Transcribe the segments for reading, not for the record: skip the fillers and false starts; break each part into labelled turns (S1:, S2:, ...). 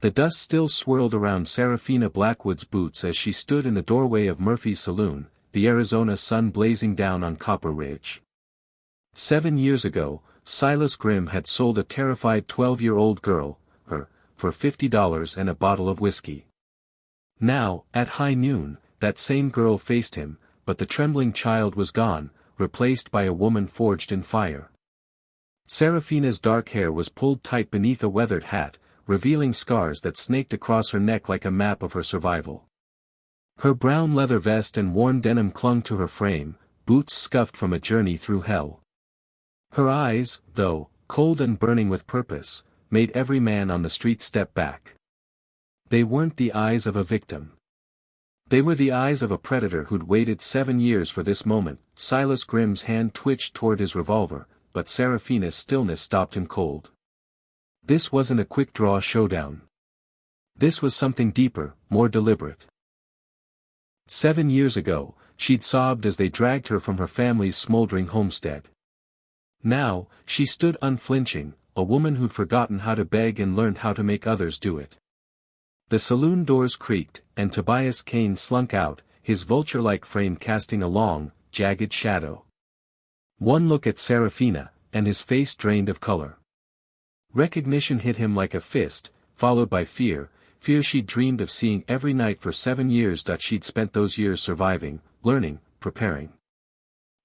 S1: The dust still swirled around Serafina Blackwood's boots as she stood in the doorway of Murphy's saloon, the Arizona sun blazing down on Copper Ridge. 7 years ago, Silas Grimm had sold a terrified 12-year-old girl, her, for $50 and a bottle of whiskey. Now, at high noon, that same girl faced him, but the trembling child was gone, replaced by a woman forged in fire. Serafina's dark hair was pulled tight beneath a weathered hat, revealing scars that snaked across her neck like a map of her survival. Her brown leather vest and worn denim clung to her frame, boots scuffed from a journey through hell. Her eyes, though, cold and burning with purpose, made every man on the street step back. They weren't the eyes of a victim. They were the eyes of a predator who'd waited 7 years for this moment. Silas Grimm's hand twitched toward his revolver, but Serafina's stillness stopped him cold. This wasn't a quick-draw showdown. This was something deeper, more deliberate. 7 years ago, she'd sobbed as they dragged her from her family's smoldering homestead. Now, she stood unflinching, a woman who'd forgotten how to beg and learned how to make others do it. The saloon doors creaked, and Tobias Kane slunk out, his vulture-like frame casting a long, jagged shadow. One look at Serafina, and his face drained of color. Recognition hit him like a fist, followed by fear she'd dreamed of seeing every night for 7 years. She'd spent those years surviving, learning, preparing.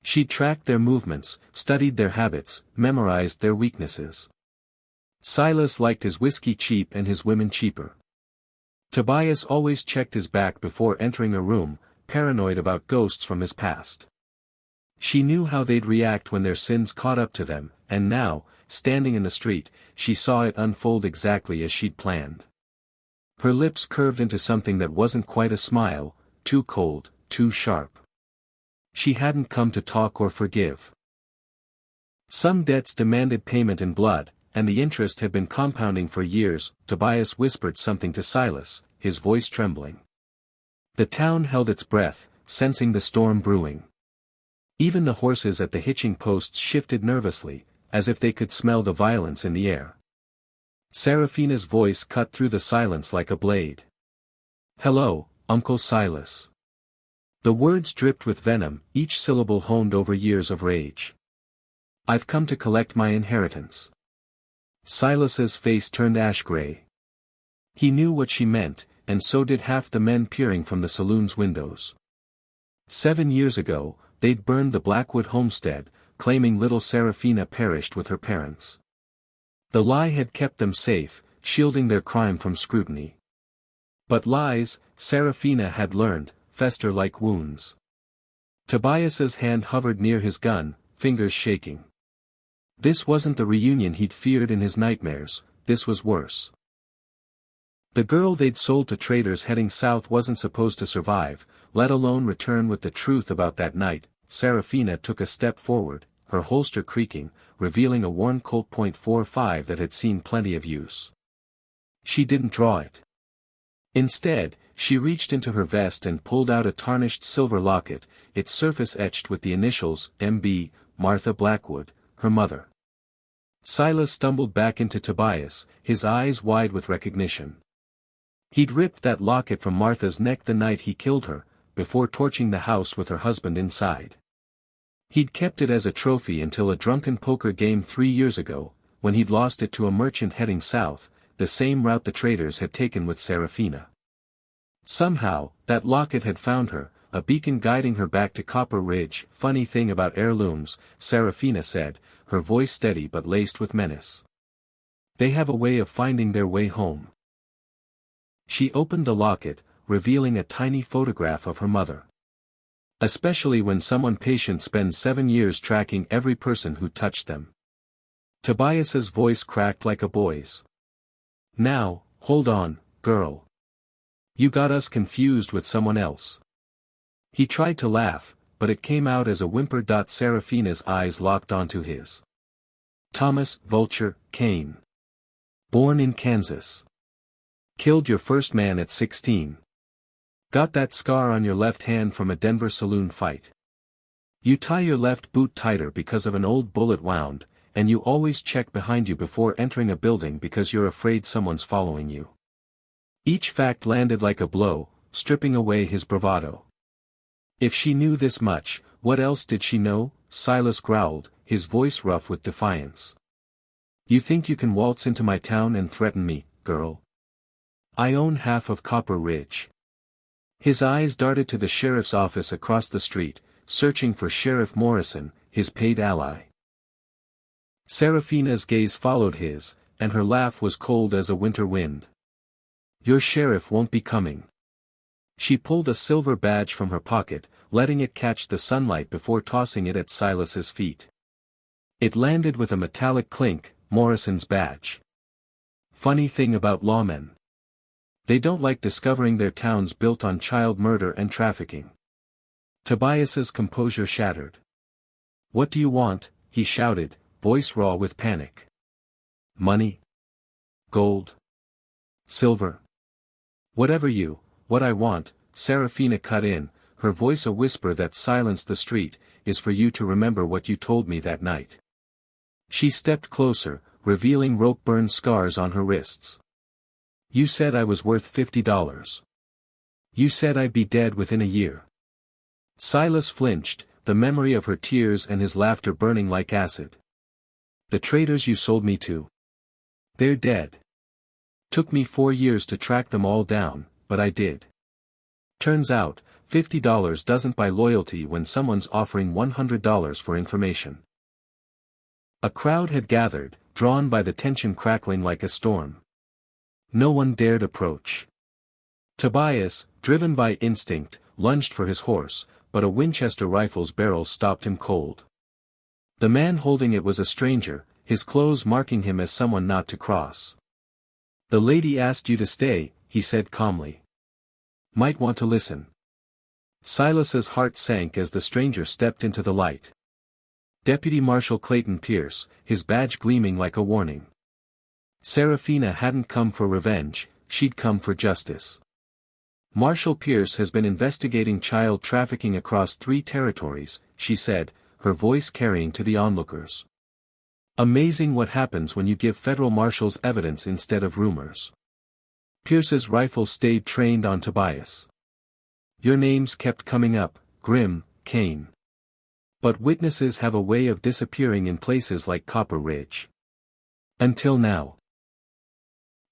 S1: She'd tracked their movements, studied their habits, memorized their weaknesses. Silas liked his whiskey cheap and his women cheaper. Tobias always checked his back before entering a room, paranoid about ghosts from his past. She knew how they'd react when their sins caught up to them, and now, standing in the street, she saw it unfold exactly as she'd planned. Her lips curved into something that wasn't quite a smile, too cold, too sharp. She hadn't come to talk or forgive. Some debts demanded payment in blood, and the interest had been compounding for years. Tobias whispered something to Silas, his voice trembling. The town held its breath, sensing the storm brewing. Even the horses at the hitching posts shifted nervously, as if they could smell the violence in the air. Serafina's voice cut through the silence like a blade. "Hello, Uncle Silas." The words dripped with venom, each syllable honed over years of rage. "I've come to collect my inheritance." Silas's face turned ash-gray. He knew what she meant, and so did half the men peering from the saloon's windows. 7 years ago, they'd burned the Blackwood homestead, claiming little Serafina perished with her parents. The lie had kept them safe, shielding their crime from scrutiny. But lies, Serafina had learned, fester like wounds. Tobias's hand hovered near his gun, fingers shaking. This wasn't the reunion he'd feared in his nightmares, this was worse. The girl they'd sold to traders heading south wasn't supposed to survive, let alone return with the truth about that night. Serafina took a step forward, her holster creaking, revealing a worn Colt .45 that had seen plenty of use. She didn't draw it. Instead, she reached into her vest and pulled out a tarnished silver locket, its surface etched with the initials, M.B., Martha Blackwood, her mother. Silas stumbled back into Tobias, his eyes wide with recognition. He'd ripped that locket from Martha's neck the night he killed her, before torching the house with her husband inside. He'd kept it as a trophy until a drunken poker game 3 years ago, when he'd lost it to a merchant heading south, the same route the traders had taken with Serafina. Somehow, that locket had found her, a beacon guiding her back to Copper Ridge. "Funny thing about heirlooms," Serafina said, her voice steady but laced with menace. "They have a way of finding their way home." She opened the locket, revealing a tiny photograph of her mother. Especially when someone patient spends 7 years tracking every person who touched them. Tobias's voice cracked like a boy's. "Now, hold on, girl. You got us confused with someone else." He tried to laugh, but it came out as a whimper. Serafina's eyes locked onto his. "Thomas Vulture Kane. Born in Kansas. Killed your first man at 16. Got that scar on your left hand from a Denver saloon fight. You tie your left boot tighter because of an old bullet wound, and you always check behind you before entering a building because you're afraid someone's following you. Each fact landed like a blow, stripping away his bravado. If she knew this much, what else did she know? Silas growled, his voice rough with defiance. You think you can waltz into my town and threaten me, girl? I own half of Copper Ridge. His eyes darted to the sheriff's office across the street, searching for Sheriff Morrison, his paid ally. Seraphina's gaze followed his, and her laugh was cold as a winter wind. Your sheriff won't be coming. She pulled a silver badge from her pocket, letting it catch the sunlight before tossing it at Silas's feet. It landed with a metallic clink, Morrison's badge. Funny thing about lawmen. They don't like discovering their towns built on child murder and trafficking. Tobias's composure shattered. What do you want? He shouted, voice raw with panic. Money? Gold? Silver? Whatever what I want, Seraphina cut in, her voice a whisper that silenced the street, is for you to remember what you told me that night. She stepped closer, revealing rope-burn scars on her wrists. You said I was worth $50. You said I'd be dead within a year. Silas flinched, the memory of her tears and his laughter burning like acid. The traitors you sold me to. They're dead. Took me 4 years to track them all down, but I did. Turns out, $50 doesn't buy loyalty when someone's offering $100 for information. A crowd had gathered, drawn by the tension crackling like a storm. No one dared approach. Tobias, driven by instinct, lunged for his horse, but a Winchester rifle's barrel stopped him cold. The man holding it was a stranger, his clothes marking him as someone not to cross. The lady asked you to stay, he said calmly. Might want to listen. Silas's heart sank as the stranger stepped into the light. Deputy Marshal Clayton Pierce, his badge gleaming like a warning. Seraphina hadn't come for revenge, she'd come for justice. Marshal Pierce has been investigating child trafficking across 3 territories, she said, her voice carrying to the onlookers. Amazing what happens when you give federal marshals evidence instead of rumors. Pierce's rifle stayed trained on Tobias. Your names kept coming up, Grimm, Kane. But witnesses have a way of disappearing in places like Copper Ridge. Until now.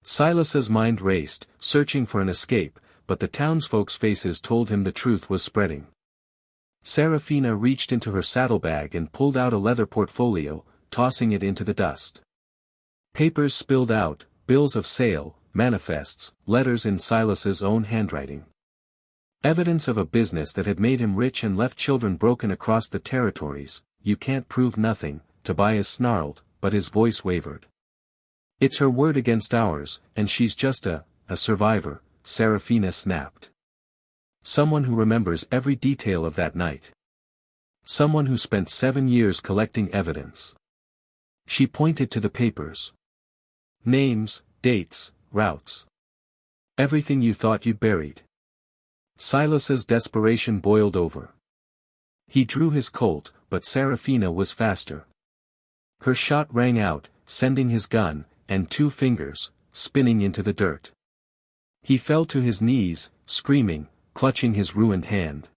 S1: Silas's mind raced, searching for an escape, but the townsfolk's faces told him the truth was spreading. Seraphina reached into her saddlebag and pulled out a leather portfolio, tossing it into the dust. Papers spilled out, bills of sale, manifests, letters in Silas's own handwriting. Evidence of a business that had made him rich and left children broken across the territories. You can't prove nothing, Tobias snarled, but his voice wavered. It's her word against ours, and she's just a survivor, Seraphina snapped. Someone who remembers every detail of that night. Someone who spent 7 years collecting evidence. She pointed to the papers. Names, dates, routes. Everything you thought you'd buried. Silas's desperation boiled over. He drew his Colt, but Seraphina was faster. Her shot rang out, sending his gun, and 2 fingers, spinning into the dirt. He fell to his knees, screaming, clutching his ruined hand.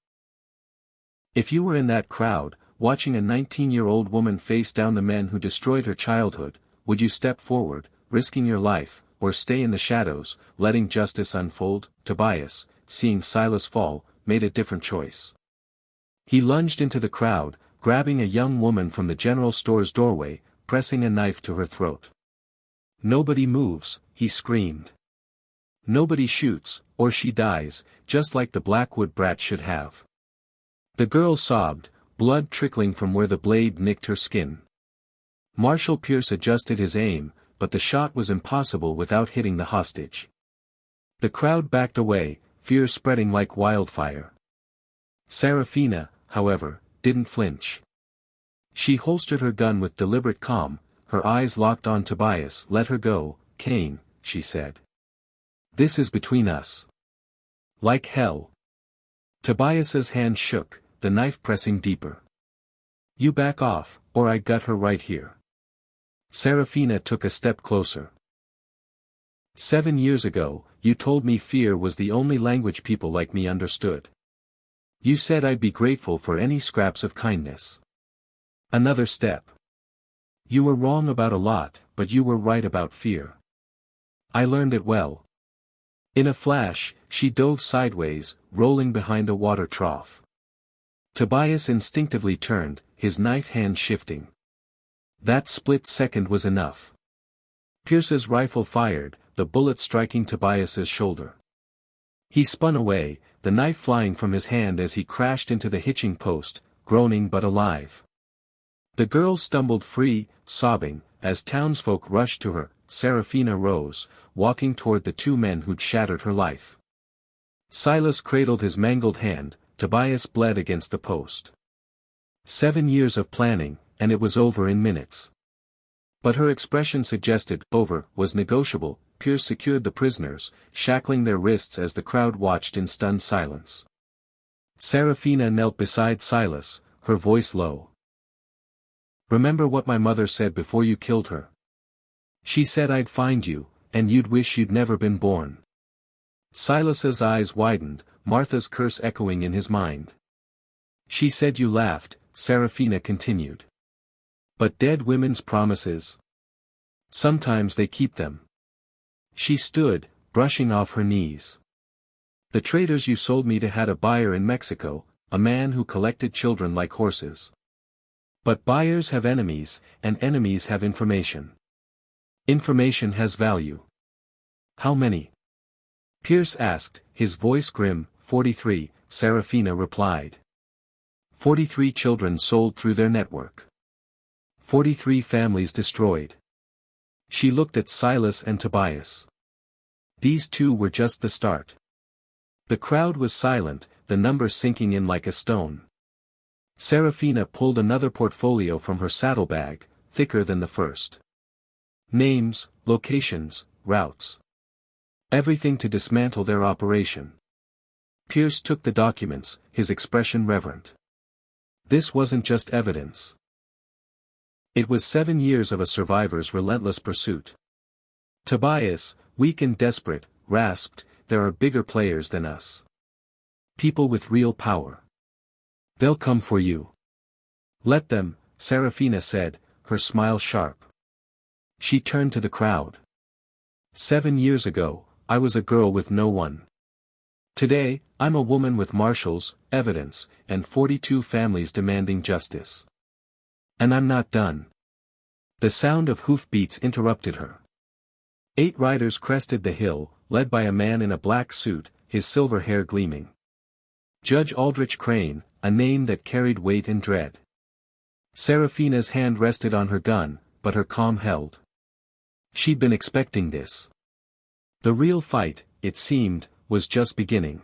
S1: If you were in that crowd, watching a 19-year-old woman face down the men who destroyed her childhood, would you step forward, risking your life, or stay in the shadows, letting justice unfold? Tobias, seeing Silas fall, made a different choice. He lunged into the crowd, grabbing a young woman from the general store's doorway, pressing a knife to her throat. Nobody moves, he screamed. Nobody shoots, or she dies, just like the Blackwood brat should have. The girl sobbed, blood trickling from where the blade nicked her skin. Marshal Pierce adjusted his aim, but the shot was impossible without hitting the hostage. The crowd backed away, fear spreading like wildfire. Seraphina, however, didn't flinch. She holstered her gun with deliberate calm, her eyes locked on Tobias. Let her go, Kane, she said. This is between us. Like hell. Tobias's hand shook, the knife pressing deeper. You back off, or I gut her right here. Seraphina took a step closer. 7 years ago, you told me fear was the only language people like me understood. You said I'd be grateful for any scraps of kindness. Another step. You were wrong about a lot, but you were right about fear. I learned it well. In a flash, she dove sideways, rolling behind a water trough. Tobias instinctively turned, his knife hand shifting. That split second was enough. Pierce's rifle fired, the bullet striking Tobias's shoulder. He spun away, the knife flying from his hand as he crashed into the hitching post, groaning but alive. The girl stumbled free, sobbing, as townsfolk rushed to her. Serafina rose, walking toward the two men who'd shattered her life. Silas cradled his mangled hand, Tobias bled against the post. 7 years of planning, and it was over in minutes. But her expression suggested over was negotiable. Pierce secured the prisoners, shackling their wrists as the crowd watched in stunned silence. Serafina knelt beside Silas, her voice low. Remember what my mother said before you killed her? She said I'd find you, and you'd wish you'd never been born. Silas's eyes widened, Martha's curse echoing in his mind. She said you laughed, Serafina continued. But dead women's promises? Sometimes they keep them. She stood, brushing off her knees. The traders you sold me to had a buyer in Mexico, a man who collected children like horses. But buyers have enemies, and enemies have information. Information has value. How many? Pierce asked, his voice grim. 43, Serafina replied. 43 children sold through their network. 43 families destroyed. She looked at Silas and Tobias. These two were just the start. The crowd was silent, the number sinking in like a stone. Serafina pulled another portfolio from her saddlebag, thicker than the first. Names, locations, routes. Everything to dismantle their operation. Pierce took the documents, his expression reverent. This wasn't just evidence. It was 7 years of a survivor's relentless pursuit. Tobias, weak and desperate, rasped, there are bigger players than us. People with real power. They'll come for you. Let them, Serafina said, her smile sharp. She turned to the crowd. 7 years ago, I was a girl with no one. Today, I'm a woman with marshals, evidence, and 42 families demanding justice. And I'm not done. The sound of hoofbeats interrupted her. 8 riders crested the hill, led by a man in a black suit, his silver hair gleaming. Judge Aldrich Crane, a name that carried weight and dread. Serafina's hand rested on her gun, but her calm held. She'd been expecting this. The real fight, it seemed, was just beginning.